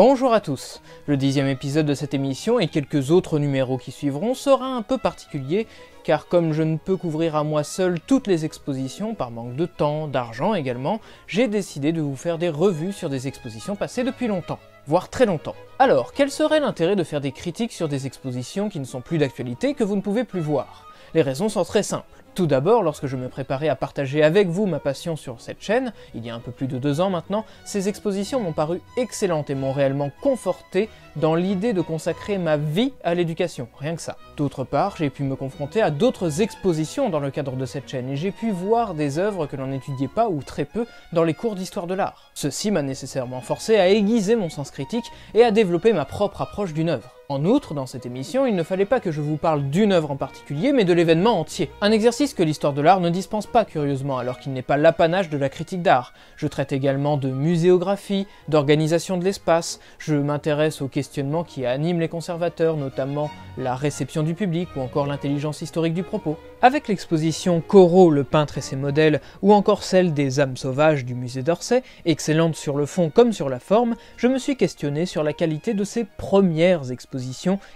Bonjour à tous. Le 10e épisode de cette émission et quelques autres numéros qui suivront sera un peu particulier, car comme je ne peux couvrir à moi seul toutes les expositions, par manque de temps, d'argent également, j'ai décidé de vous faire des revues sur des expositions passées depuis longtemps, voire très longtemps. Alors, quel serait l'intérêt de faire des critiques sur des expositions qui ne sont plus d'actualité, que vous ne pouvez plus voir? Les raisons sont très simples. Tout d'abord, lorsque je me préparais à partager avec vous ma passion sur cette chaîne, il y a un peu plus de 2 ans maintenant, ces expositions m'ont paru excellentes et m'ont réellement conforté dans l'idée de consacrer ma vie à l'éducation, rien que ça. D'autre part, j'ai pu me confronter à d'autres expositions dans le cadre de cette chaîne et j'ai pu voir des œuvres que l'on n'étudiait pas ou très peu dans les cours d'histoire de l'art. Ceci m'a nécessairement forcé à aiguiser mon sens critique et à développer ma propre approche d'une œuvre. En outre, dans cette émission, il ne fallait pas que je vous parle d'une œuvre en particulier, mais de l'événement entier. Un exercice que l'histoire de l'art ne dispense pas curieusement, alors qu'il n'est pas l'apanage de la critique d'art. Je traite également de muséographie, d'organisation de l'espace, je m'intéresse aux questionnements qui animent les conservateurs, notamment la réception du public ou encore l'intelligence historique du propos. Avec l'exposition Corot, le peintre et ses modèles, ou encore celle des âmes sauvages du musée d'Orsay, excellente sur le fond comme sur la forme, je me suis questionné sur la qualité de ces premières expositions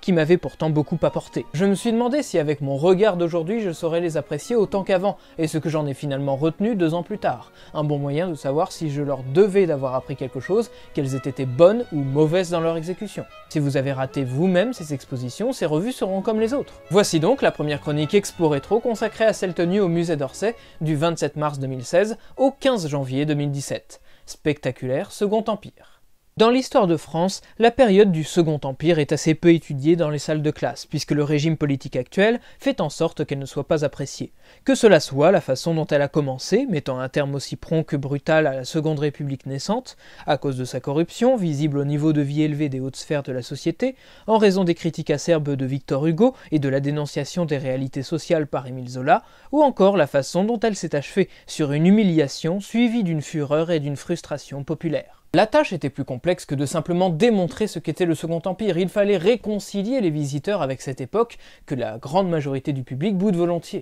qui m'avaient pourtant beaucoup apporté. Je me suis demandé si avec mon regard d'aujourd'hui je saurais les apprécier autant qu'avant, et ce que j'en ai finalement retenu 2 ans plus tard. Un bon moyen de savoir si je leur devais d'avoir appris quelque chose, qu'elles aient été bonnes ou mauvaises dans leur exécution. Si vous avez raté vous-même ces expositions, ces revues seront comme les autres. Voici donc la première chronique Expo Rétro consacrée à celle tenue au musée d'Orsay du 27 mars 2016 au 15 janvier 2017. Spectaculaire Second Empire. Dans l'histoire de France, la période du Second Empire est assez peu étudiée dans les salles de classe, puisque le régime politique actuel fait en sorte qu'elle ne soit pas appréciée. Que cela soit la façon dont elle a commencé, mettant un terme aussi prompt que brutal à la Seconde République naissante, à cause de sa corruption, visible au niveau de vie élevé des hautes sphères de la société, en raison des critiques acerbes de Victor Hugo et de la dénonciation des réalités sociales par Émile Zola, ou encore la façon dont elle s'est achevée sur une humiliation suivie d'une fureur et d'une frustration populaire. La tâche était plus complexe que de simplement démontrer ce qu'était le Second Empire, il fallait réconcilier les visiteurs avec cette époque que la grande majorité du public boude volontiers.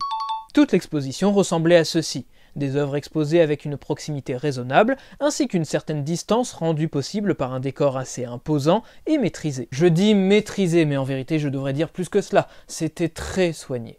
Toute l'exposition ressemblait à ceci, des œuvres exposées avec une proximité raisonnable, ainsi qu'une certaine distance rendue possible par un décor assez imposant et maîtrisé. Je dis maîtrisé, mais en vérité je devrais dire plus que cela, c'était très soigné.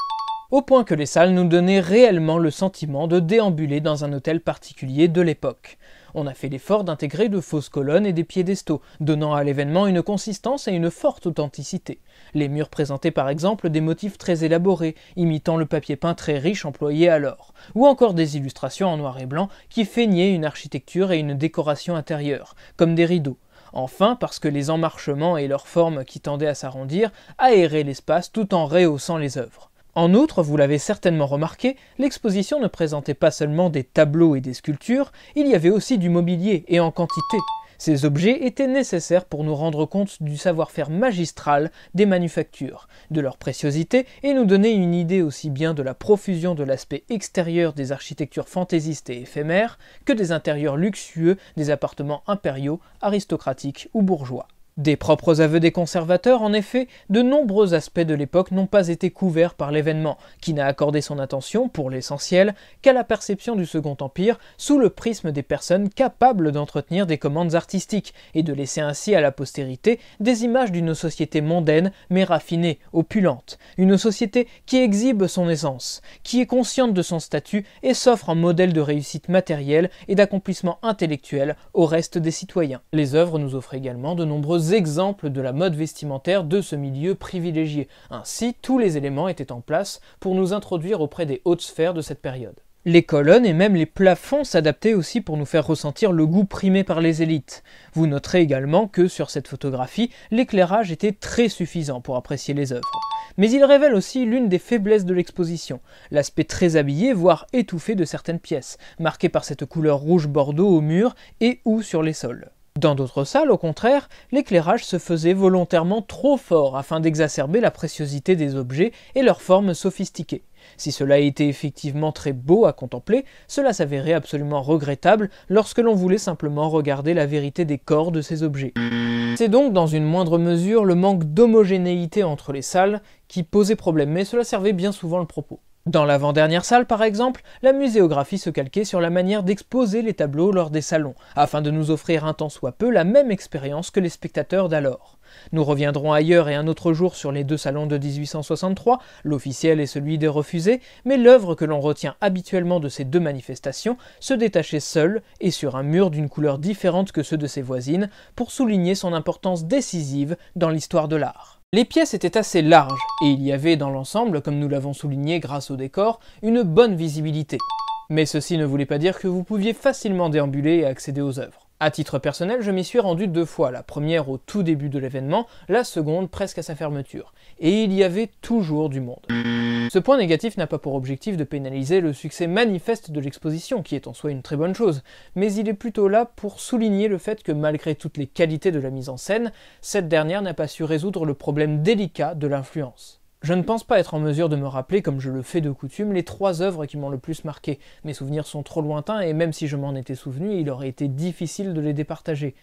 Au point que les salles nous donnaient réellement le sentiment de déambuler dans un hôtel particulier de l'époque. On a fait l'effort d'intégrer de fausses colonnes et des piédestaux, donnant à l'événement une consistance et une forte authenticité. Les murs présentaient par exemple des motifs très élaborés, imitant le papier peint très riche employé alors, ou encore des illustrations en noir et blanc qui feignaient une architecture et une décoration intérieure, comme des rideaux. Enfin, parce que les emmarchements et leurs formes qui tendaient à s'arrondir aéraient l'espace tout en rehaussant les œuvres. En outre, vous l'avez certainement remarqué, l'exposition ne présentait pas seulement des tableaux et des sculptures, il y avait aussi du mobilier, et en quantité. Ces objets étaient nécessaires pour nous rendre compte du savoir-faire magistral des manufactures, de leur préciosité, et nous donner une idée aussi bien de la profusion de l'aspect extérieur des architectures fantaisistes et éphémères, que des intérieurs luxueux des appartements impériaux, aristocratiques ou bourgeois. Des propres aveux des conservateurs, en effet, de nombreux aspects de l'époque n'ont pas été couverts par l'événement, qui n'a accordé son attention, pour l'essentiel, qu'à la perception du Second Empire sous le prisme des personnes capables d'entretenir des commandes artistiques, et de laisser ainsi à la postérité des images d'une société mondaine mais raffinée, opulente, une société qui exhibe son essence, qui est consciente de son statut et s'offre un modèle de réussite matérielle et d'accomplissement intellectuel au reste des citoyens. Les œuvres nous offrent également de nombreux exemples de la mode vestimentaire de ce milieu privilégié. Ainsi, tous les éléments étaient en place pour nous introduire auprès des hautes sphères de cette période. Les colonnes et même les plafonds s'adaptaient aussi pour nous faire ressentir le goût primé par les élites. Vous noterez également que sur cette photographie, l'éclairage était très suffisant pour apprécier les œuvres. Mais il révèle aussi l'une des faiblesses de l'exposition, l'aspect très habillé, voire étouffé de certaines pièces, marqué par cette couleur rouge bordeaux au mur et ou sur les sols. Dans d'autres salles, au contraire, l'éclairage se faisait volontairement trop fort afin d'exacerber la préciosité des objets et leur forme sophistiquée. Si cela était effectivement très beau à contempler, cela s'avérait absolument regrettable lorsque l'on voulait simplement regarder la vérité des corps de ces objets. C'est donc dans une moindre mesure le manque d'homogénéité entre les salles qui posait problème, mais cela servait bien souvent le propos. Dans l'avant-dernière salle par exemple, la muséographie se calquait sur la manière d'exposer les tableaux lors des salons, afin de nous offrir un tant soit peu la même expérience que les spectateurs d'alors. Nous reviendrons ailleurs et un autre jour sur les deux salons de 1863, l'officiel et celui des refusés, mais l'œuvre que l'on retient habituellement de ces deux manifestations se détachait seule et sur un mur d'une couleur différente que ceux de ses voisines, pour souligner son importance décisive dans l'histoire de l'art. Les pièces étaient assez larges, et il y avait dans l'ensemble, comme nous l'avons souligné grâce au décor, une bonne visibilité. Mais ceci ne voulait pas dire que vous pouviez facilement déambuler et accéder aux œuvres. À titre personnel, je m'y suis rendu 2 fois, la première au tout début de l'événement, la seconde presque à sa fermeture. Et il y avait toujours du monde. Ce point négatif n'a pas pour objectif de pénaliser le succès manifeste de l'exposition, qui est en soi une très bonne chose, mais il est plutôt là pour souligner le fait que malgré toutes les qualités de la mise en scène, cette dernière n'a pas su résoudre le problème délicat de l'influence. Je ne pense pas être en mesure de me rappeler, comme je le fais de coutume, les 3 œuvres qui m'ont le plus marqué. Mes souvenirs sont trop lointains et même si je m'en étais souvenu, il aurait été difficile de les départager.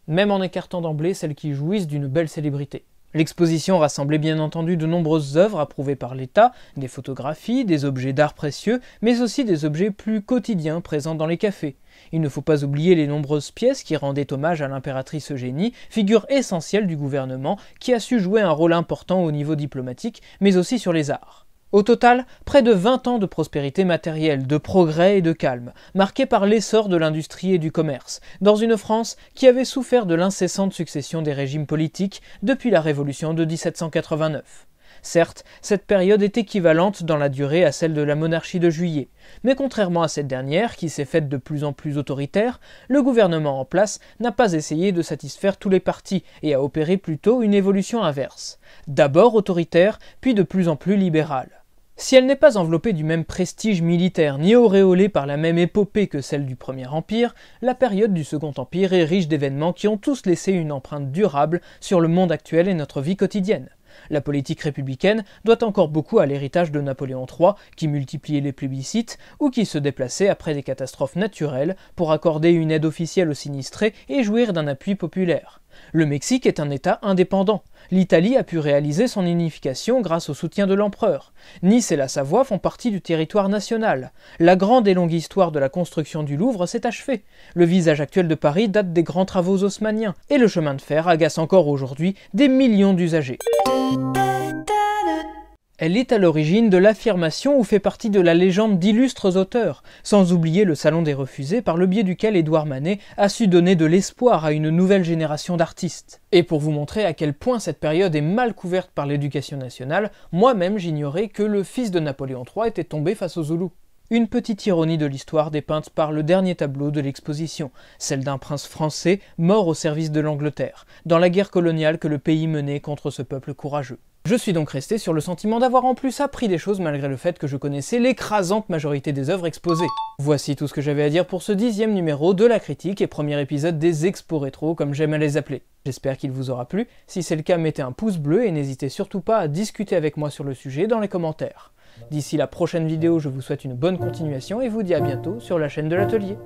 Même en écartant d'emblée celles qui jouissent d'une belle célébrité. L'exposition rassemblait bien entendu de nombreuses œuvres approuvées par l'État, des photographies, des objets d'art précieux, mais aussi des objets plus quotidiens présents dans les cafés. Il ne faut pas oublier les nombreuses pièces qui rendaient hommage à l'impératrice Eugénie, figure essentielle du gouvernement qui a su jouer un rôle important au niveau diplomatique, mais aussi sur les arts. Au total, près de 20 ans de prospérité matérielle, de progrès et de calme, marqués par l'essor de l'industrie et du commerce, dans une France qui avait souffert de l'incessante succession des régimes politiques depuis la Révolution de 1789. Certes, cette période est équivalente dans la durée à celle de la monarchie de Juillet, mais contrairement à cette dernière, qui s'est faite de plus en plus autoritaire, le gouvernement en place n'a pas essayé de satisfaire tous les partis et a opéré plutôt une évolution inverse. D'abord autoritaire, puis de plus en plus libérale. Si elle n'est pas enveloppée du même prestige militaire ni auréolée par la même épopée que celle du Premier Empire, la période du Second Empire est riche d'événements qui ont tous laissé une empreinte durable sur le monde actuel et notre vie quotidienne. La politique républicaine doit encore beaucoup à l'héritage de Napoléon III, qui multipliait les plébiscites ou qui se déplaçait après des catastrophes naturelles pour accorder une aide officielle aux sinistrés et jouir d'un appui populaire. Le Mexique est un État indépendant. L'Italie a pu réaliser son unification grâce au soutien de l'empereur. Nice et la Savoie font partie du territoire national. La grande et longue histoire de la construction du Louvre s'est achevée. Le visage actuel de Paris date des grands travaux haussmanniens. Et le chemin de fer agace encore aujourd'hui des millions d'usagers. Elle est à l'origine de l'affirmation ou fait partie de la légende d'illustres auteurs, sans oublier le Salon des Refusés par le biais duquel Édouard Manet a su donner de l'espoir à une nouvelle génération d'artistes. Et pour vous montrer à quel point cette période est mal couverte par l'éducation nationale, moi-même j'ignorais que le fils de Napoléon III était tombé face aux Zoulous. Une petite ironie de l'histoire dépeinte par le dernier tableau de l'exposition, celle d'un prince français mort au service de l'Angleterre, dans la guerre coloniale que le pays menait contre ce peuple courageux. Je suis donc resté sur le sentiment d'avoir en plus appris des choses malgré le fait que je connaissais l'écrasante majorité des œuvres exposées. Voici tout ce que j'avais à dire pour ce 10e numéro de la critique et premier épisode des Expos Rétro comme j'aime à les appeler. J'espère qu'il vous aura plu, si c'est le cas mettez un pouce bleu et n'hésitez surtout pas à discuter avec moi sur le sujet dans les commentaires. D'ici la prochaine vidéo, je vous souhaite une bonne continuation et vous dis à bientôt sur la chaîne de l'Atelier.